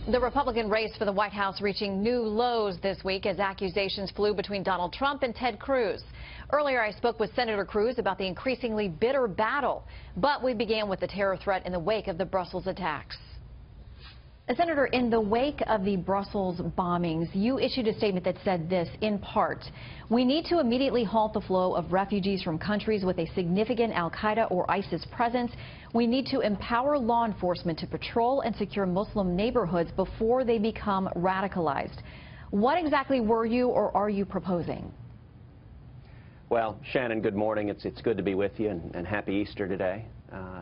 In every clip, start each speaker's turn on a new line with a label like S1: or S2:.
S1: The Republican race for the White House reaching new lows this week as accusations flew between Donald Trump and Ted Cruz. Earlier, I spoke with Senator Cruz about the increasingly bitter battle, but we began with the terror threat in the wake of the Brussels attacks. Senator, in the wake of the Brussels bombings, you issued a statement that said this, in part: we need to immediately halt the flow of refugees from countries with a significant al-Qaeda or ISIS presence. We need to empower law enforcement to patrol and secure Muslim neighborhoods before they become radicalized. What exactly were you or are you proposing?
S2: Well, Shannon, good morning. It's good to be with you, and happy Easter today.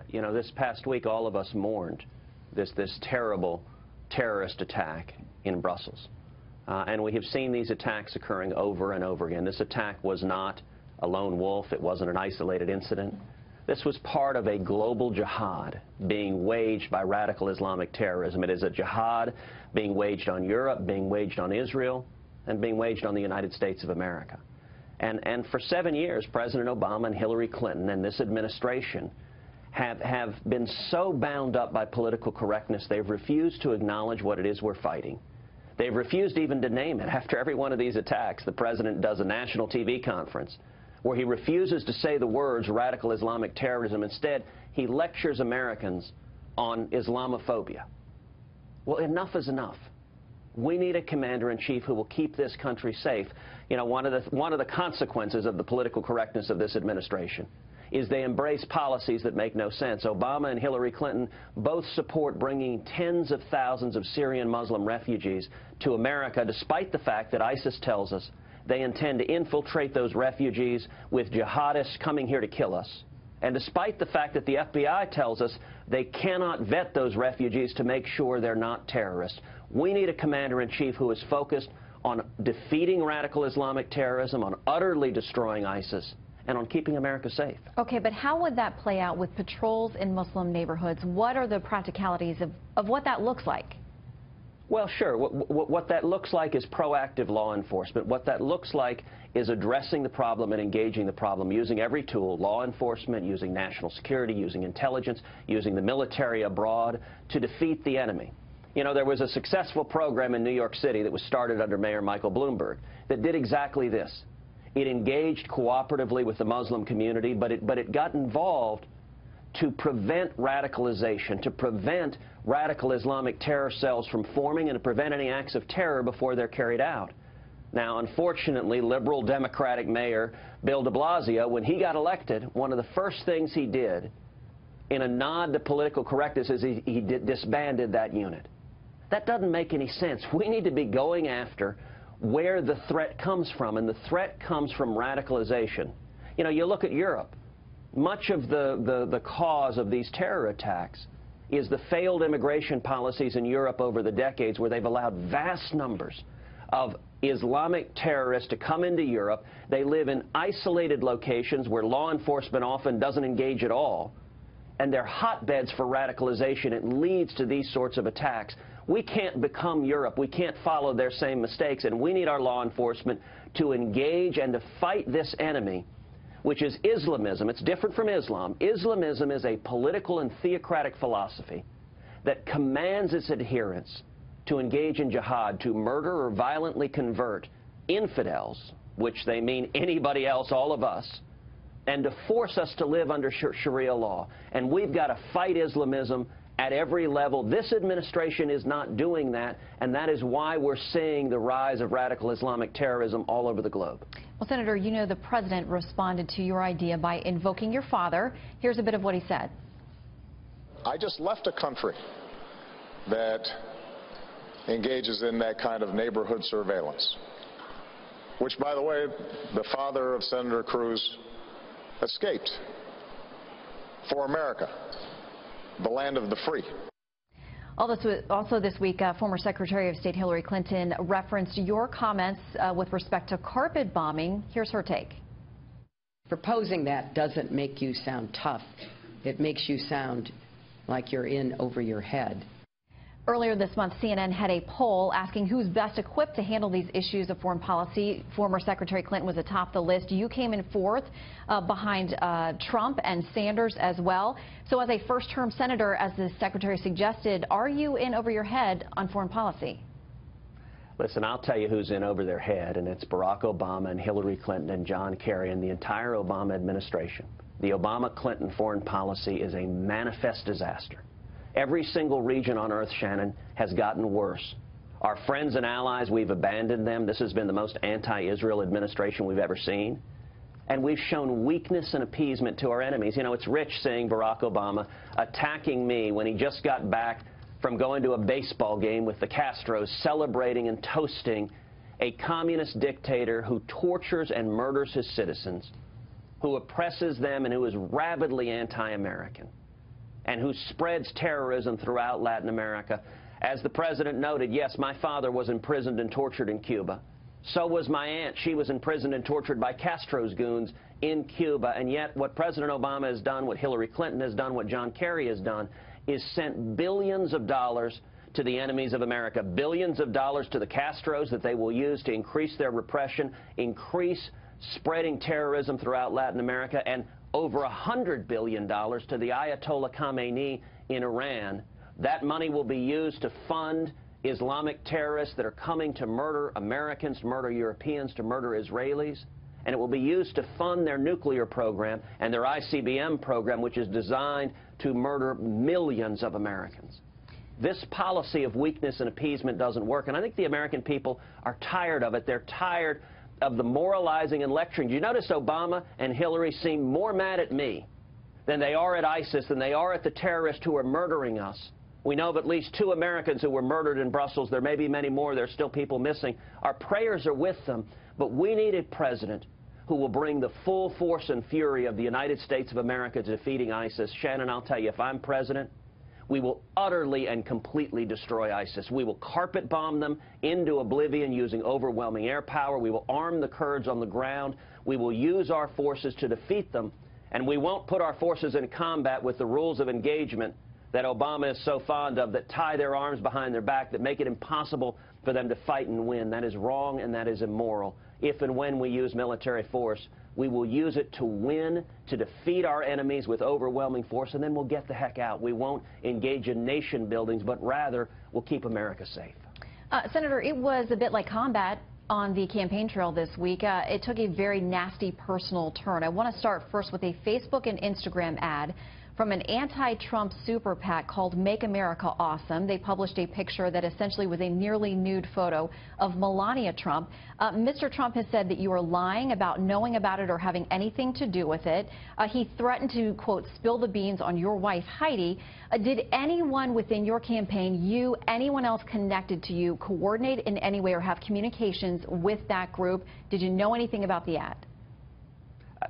S2: You know, this past week, all of us mourned this terrible terrorist attack in Brussels. And we have seen these attacks occurring over and over again. This attack was not a lone wolf. It wasn't an isolated incident. This was part of a global jihad being waged by radical Islamic terrorism. It is a jihad being waged on Europe, being waged on Israel, and being waged on the United States of America. And for 7 years, President Obama and Hillary Clinton and this administration have been so bound up by political correctness, they've refused to acknowledge what it is we're fighting. They've refused even to name it. After every one of these attacks, the president does a national TV conference where he refuses to say the words radical Islamic terrorism. Instead, he lectures Americans on Islamophobia. Well, enough is enough. We need a commander-in-chief who will keep this country safe. You know, one of the consequences of the political correctness of this administration is they embrace policies that make no sense. Obama and Hillary Clinton both support bringing tens of thousands of Syrian Muslim refugees to America, despite the fact that ISIS tells us they intend to infiltrate those refugees with jihadists coming here to kill us. And despite the fact that the FBI tells us they cannot vet those refugees to make sure they're not terrorists. We need a commander-in-chief who is focused on defeating radical Islamic terrorism, on utterly destroying ISIS, and on keeping America safe.
S1: Okay, but how would that play out with patrols in Muslim neighborhoods? What are the practicalities of what that looks like?
S2: Well, sure. What that looks like is proactive law enforcement. What that looks like is addressing the problem and engaging the problem, using every tool, law enforcement, using national security, using intelligence, using the military abroad to defeat the enemy. You know, there was a successful program in New York City that was started under Mayor Michael Bloomberg that did exactly this. It engaged cooperatively with the Muslim community, but it got involved to prevent radicalization, to prevent radical Islamic terror cells from forming, and to prevent any acts of terror before they're carried out. Now, unfortunately, liberal Democratic Mayor Bill de Blasio, when he got elected, one of the first things he did in a nod to political correctness is he disbanded that unit. That doesn't make any sense. We need to be going after where the threat comes from, and the threat comes from radicalization. You know, you look at Europe. Much of the cause of these terror attacks is the failed immigration policies in Europe over the decades, where they've allowed vast numbers of Islamic terrorists to come into Europe. They live in isolated locations where law enforcement often doesn't engage at all, and they're hotbeds for radicalization. It leads to these sorts of attacks. We can't become Europe. We can't follow their same mistakes, and we need our law enforcement to engage and to fight this enemy, which is Islamism. It's different from Islam. Islamism is a political and theocratic philosophy that commands its adherents to engage in jihad, to murder or violently convert infidels, which they mean anybody else, all of us, and to force us to live under Sharia law. And we've got to fight Islamism at every level. This administration is not doing that, and that is why we're seeing the rise of radical Islamic terrorism all over the globe.
S1: Well, Senator, you know the president responded to your idea by invoking your father. Here's a bit of what he said.
S3: I just left a country that engages in that kind of neighborhood surveillance, which, by the way, the father of Senator Cruz escaped for America, the land of the free.
S1: Also this week, former Secretary of State Hillary Clinton referenced your comments with respect to carpet bombing. Here's her take.
S4: Proposing that doesn't make you sound tough. It makes you sound like you're in over your head.
S1: Earlier this month, CNN had a poll asking who's best equipped to handle these issues of foreign policy. Former Secretary Clinton was atop the list. You came in fourth behind Trump and Sanders as well. So as a first-term senator, as the secretary suggested, are you in over your head on foreign policy?
S2: Listen, I'll tell you who's in over their head, and it's Barack Obama and Hillary Clinton and John Kerry and the entire Obama administration. The Obama-Clinton foreign policy is a manifest disaster. Every single region on earth, Shannon, has gotten worse. Our friends and allies, we've abandoned them. This has been the most anti-Israel administration we've ever seen. And we've shown weakness and appeasement to our enemies. You know, it's rich seeing Barack Obama attacking me when he just got back from going to a baseball game with the Castros, celebrating and toasting a communist dictator who tortures and murders his citizens, who oppresses them and who is rabidly anti-American, and who spreads terrorism throughout Latin America. As the president noted, yes, my father was imprisoned and tortured in Cuba. So was my aunt. She was imprisoned and tortured by Castro's goons in Cuba. And yet what President Obama has done, what Hillary Clinton has done, what John Kerry has done, is sent billions of dollars to the enemies of America, billions of dollars to the Castros that they will use to increase their repression, increase spreading terrorism throughout Latin America, and over $100 billion to the Ayatollah Khamenei in Iran. That money will be used to fund Islamic terrorists that are coming to murder Americans, to murder Europeans, to murder Israelis. And it will be used to fund their nuclear program and their ICBM program, which is designed to murder millions of Americans. This policy of weakness and appeasement doesn't work, and I think the American people are tired of it. They're tired of the moralizing and lecturing. Do you notice Obama and Hillary seem more mad at me than they are at ISIS, than they are at the terrorists who are murdering us? We know of at least 2 Americans who were murdered in Brussels. There may be many more. There's still people missing. Our prayers are with them, but we need a president who will bring the full force and fury of the United States of America to defeating ISIS. Shannon, I'll tell you, if I'm president, we will utterly and completely destroy ISIS. We will carpet bomb them into oblivion using overwhelming air power. We will arm the Kurds on the ground. We will use our forces to defeat them. And we won't put our forces in combat with the rules of engagement that Obama is so fond of, that tie their arms behind their back, that make it impossible for them to fight and win. That is wrong and that is immoral. If and when we use military force, we will use it to win, to defeat our enemies with overwhelming force, and then we'll get the heck out. We won't engage in nation buildings, but rather we'll keep America safe.
S1: Senator, it was a bit like combat on the campaign trail this week. It took a very nasty personal turn. I want to start first with a Facebook and Instagram ad from an anti-Trump super PAC called Make America Awesome. They published a picture that essentially was a nearly nude photo of Melania Trump. Mr. Trump has said that you are lying about knowing about it or having anything to do with it. He threatened to, quote, spill the beans on your wife, Heidi. Did anyone within your campaign, you, anyone else connected to you, coordinate in any way or have communications with that group? Did you know anything about the ad?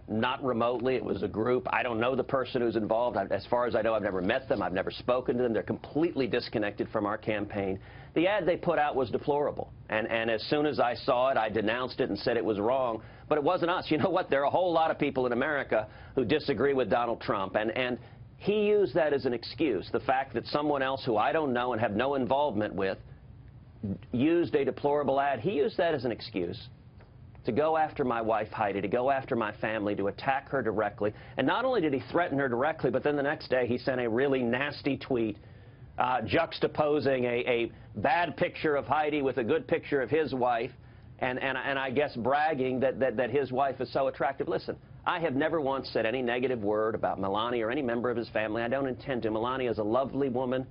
S2: Not remotely. It was a group. I don't know the person who's involved. As far as I know, I've never met them. I've never spoken to them. They're completely disconnected from our campaign. The ad they put out was deplorable. And as soon as I saw it, I denounced it and said it was wrong. But it wasn't us. You know what? There are a whole lot of people in America who disagree with Donald Trump. And he used that as an excuse. The fact that someone else who I don't know and have no involvement with used a deplorable ad, he used that as an excuse to go after my wife, Heidi, to go after my family, to attack her directly. And not only did he threaten her directly, but then the next day he sent a really nasty tweet juxtaposing a bad picture of Heidi with a good picture of his wife, and I guess bragging that his wife is so attractive. Listen, I have never once said any negative word about Melania or any member of his family. I don't intend to. Melania is a lovely woman.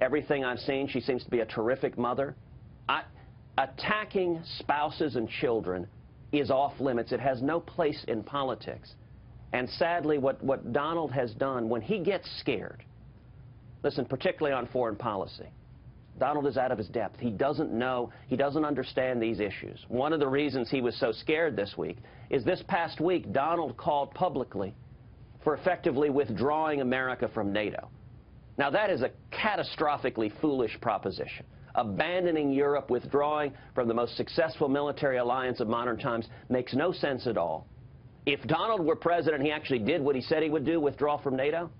S2: Everything I've seen, she seems to be a terrific mother. Attacking spouses and children is off limits. It has no place in politics. And sadly, what Donald has done, when he gets scared, listen, particularly on foreign policy, Donald is out of his depth. He doesn't know, he doesn't understand these issues. One of the reasons he was so scared this week is this past week, Donald called publicly for effectively withdrawing America from NATO. Now, that is a catastrophically foolish proposition. Abandoning Europe, withdrawing from the most successful military alliance of modern times makes no sense at all. If Donald were president, he actually did what he said he would do, withdraw from NATO.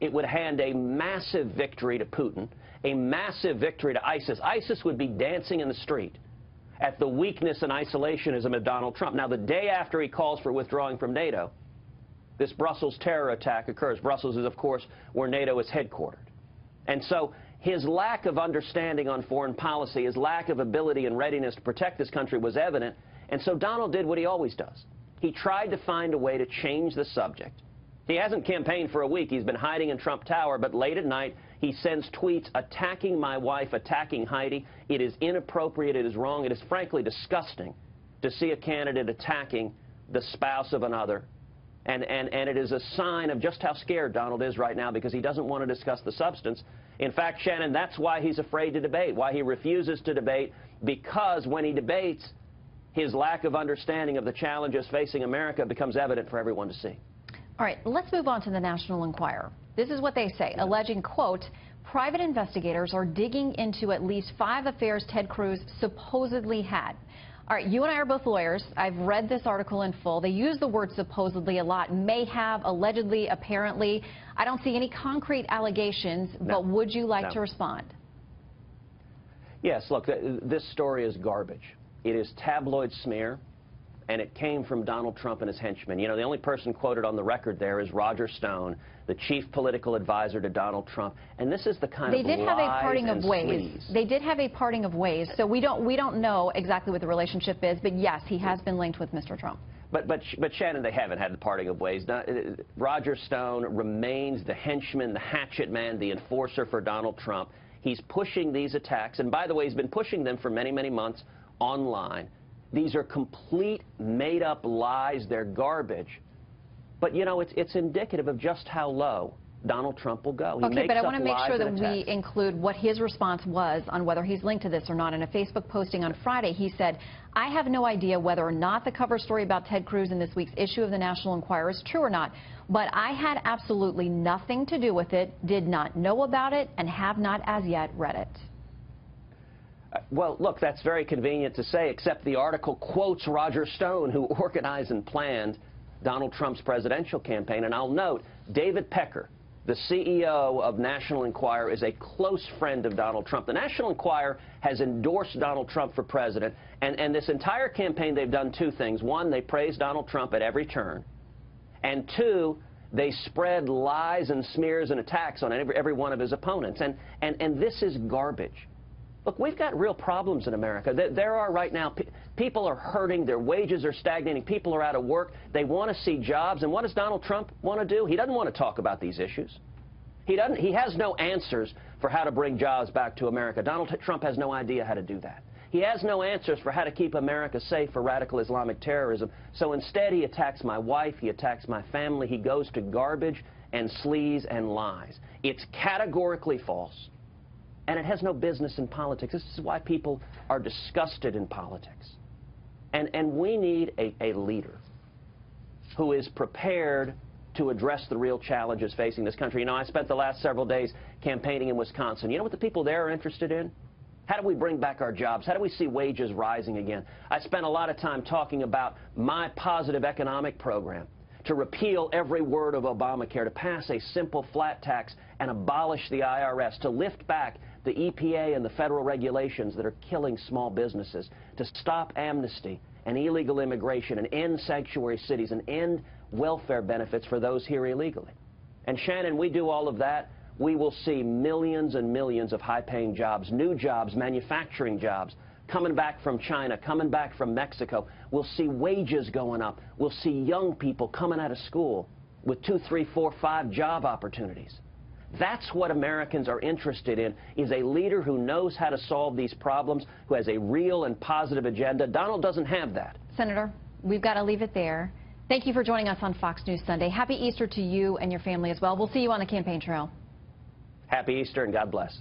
S2: It would hand a massive victory to Putin, a massive victory to ISIS. ISIS would be dancing in the street at the weakness and isolationism of Donald Trump. Now, the day after he calls for withdrawing from NATO, this Brussels terror attack occurs. Brussels is, of course, where NATO is headquartered. And so his lack of understanding on foreign policy, his lack of ability and readiness to protect this country was evident. And so Donald did what he always does. He tried to find a way to change the subject. He hasn't campaigned for a week. He's been hiding in Trump Tower, but late at night, he sends tweets attacking my wife, attacking Heidi. It is inappropriate. It is wrong. It is frankly disgusting to see a candidate attacking the spouse of another. And it is a sign of just how scared Donald is right now, because he doesn't want to discuss the substance. In fact, Shannon, that's why he's afraid to debate, why he refuses to debate, because when he debates, his lack of understanding of the challenges facing America becomes evident for everyone to see.
S1: All right, let's move on to the National Enquirer. This is what they say, alleging, quote, private investigators are digging into at least 5 affairs Ted Cruz supposedly had. All right, you and I are both lawyers. I've read this article in full. They use the word supposedly a lot, may have, allegedly, apparently. I don't see any concrete allegations, but would you like to respond?
S2: Yes, look, this story is garbage. It is tabloid smear, and it came from Donald Trump and his henchmen. You know, the only person quoted on the record there is Roger Stone, the chief political advisor to Donald Trump. And this is the kind of lies and sleaze. They did have a parting of ways. They did have a parting of ways, so we don't know exactly what the relationship is, but yes, he has been linked with Mr. Trump. But Shannon, they haven't had the parting of ways. Roger Stone remains the henchman, the hatchet man, the enforcer for Donald Trump. He's pushing these attacks, and by the way, he's been pushing them for many, many months online. These are complete made-up lies. They're garbage. But, you know, it's indicative of just how low Donald Trump will go.
S1: Okay, but I want to make sure that we include what his response was on whether he's linked to this or not. In a Facebook posting on Friday, he said, I have no idea whether or not the cover story about Ted Cruz in this week's issue of the National Enquirer is true or not, but I had absolutely nothing to do with it, did not know about it, and have not as yet read it.
S2: Well, look, that's very convenient to say, except the article quotes Roger Stone, who organized and planned Donald Trump's presidential campaign. And I'll note, David Pecker, the CEO of National Enquirer, is a close friend of Donald Trump. The National Enquirer has endorsed Donald Trump for president, and this entire campaign they've done 2 things. 1, they praise Donald Trump at every turn, and 2, they spread lies and smears and attacks on every one of his opponents. And this is garbage. Look, we've got real problems in America. There are right now, people are hurting, their wages are stagnating, people are out of work, they want to see jobs, and what does Donald Trump want to do? He doesn't want to talk about these issues. He has no answers for how to bring jobs back to America. Donald Trump has no idea how to do that. He has no answers for how to keep America safe for radical Islamic terrorism. So instead, he attacks my wife, he attacks my family, he goes to garbage and sleaze and lies. It's categorically false. And it has no business in politics. This is why people are disgusted in politics. And we need a leader who is prepared to address the real challenges facing this country. You know, I spent the last several days campaigning in Wisconsin. You know what the people there are interested in? How do we bring back our jobs? How do we see wages rising again? I spent a lot of time talking about my positive economic program to repeal every word of Obamacare, to pass a simple flat tax and abolish the IRS, to lift back the EPA and the federal regulations that are killing small businesses, to stop amnesty and illegal immigration and end sanctuary cities and end welfare benefits for those here illegally. And Shannon, we do all of that, we will see millions and millions of high-paying jobs, new jobs, manufacturing jobs, coming back from China, coming back from Mexico. We'll see wages going up. We'll see young people coming out of school with 2, 3, 4, 5 job opportunities. That's what Americans are interested in, is a leader who knows how to solve these problems, who has a real and positive agenda. Donald doesn't have that.
S1: Senator, we've got to leave it there. Thank you for joining us on Fox News Sunday. Happy Easter to you and your family as well. We'll see you on the campaign trail.
S2: Happy Easter and God bless.